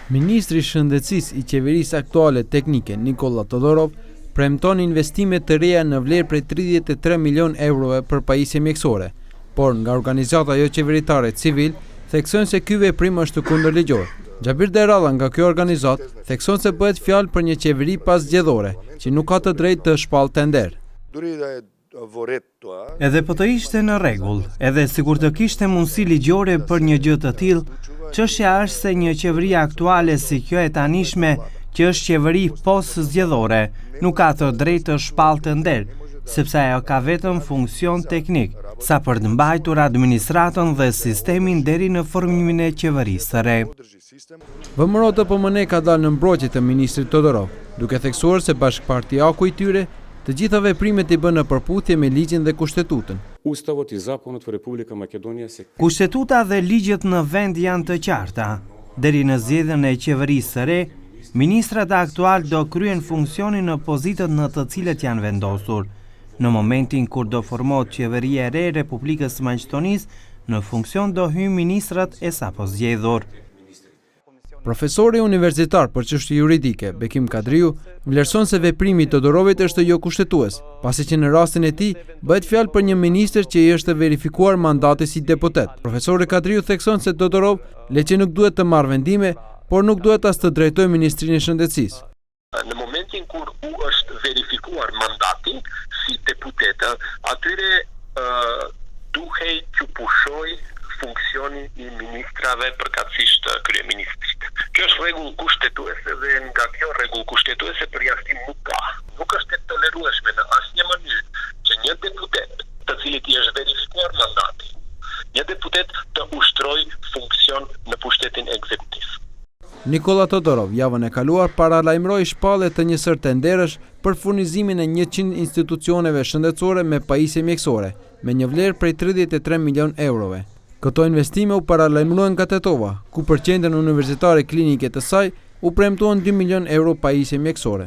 Ministri i Shëndetësisë i qeverisë aktuale teknike, Nikola Todorov, premton investime të reja në vlerë prej 33 milion eurove për pajisje mjekësore, por nga organizata jo qeveritare civil theksojnë se ky veprim është kundërligjor. Xhabir Deralla nga ky organizat thekson se bëhet fjalë për një qeveri pasgjedhore, që nuk ka të drejtë të shpallë tender. Edhe po të ishte në rregull, edhe sikur të kishte mundësi ligjore për një gjë të tillë, çështja është se një qeveri aktuale si kjo e tanishme, që është qeveri postzgjedhore, nuk ka të drejtë të shpallë tender, sepse ajo ka vetëm funksion teknik, sa për të mbajtur administratën dhe sistemin deri në formimin e qeverisë së re. VMRO TPMN ka dalë në mbrojtje të ministrit Todorov, duke theksuar se bashkëpartiaku i tyre të gjitha veprimet i bën në përputhje me ligjin dhe kushtetutën. Kushtetuta dhe ligjet në vend janë të qarta. Deri në zgjedhjen e qeverisë së re, ministrat aktual do kryen funksionin në pozitët në të cilët janë vendosur. Në momentin kur do formohet qeveria e re e Republikës së Maqedonisë, në funksion do hyjnë ministrat e sapo zgjedhur. Profesori universitar për çështje juridike, Bekim Kadriu, vlerëson se veprimi i Todorovit është jo kushtetues, pasi që në rastin e tij bëhet fjalë për një ministër që i është verifikuar mandati si deputet. Profesori Kadriu thekson se Todorov le që nuk duhet të marrë vendime, por nuk duhet as të drejtojë Ministrinë e Shëndetësisë. Në momentin kur u është verifikuar mandati si deputet, atyre duhej që pushoj funksioni i ministrave përkatësisht kryeministrit. Kjo është rregull kushtetuese dhe nga kjo rregull kushtetuese përjashtim nuk ka. Nuk është e tolerueshme në asnjë mënyrë që një deputet, të cilit i është verifikuar mandati, një deputet të ushtrojë funksion në pushtetin ekzekutiv. Nikola Todorov javën e kaluar paralajmëroi shpallje të një sër tenderësh për furnizimin e 100 institucioneve shëndetësore me pajisje mjekësore, me një vlerë prej 33 milion eurove. Këto investime u paralajmëruan nga Tetova, ku për qendrën universitare klinike të saj u premtuan 2 milion euro pajisje mjekësore.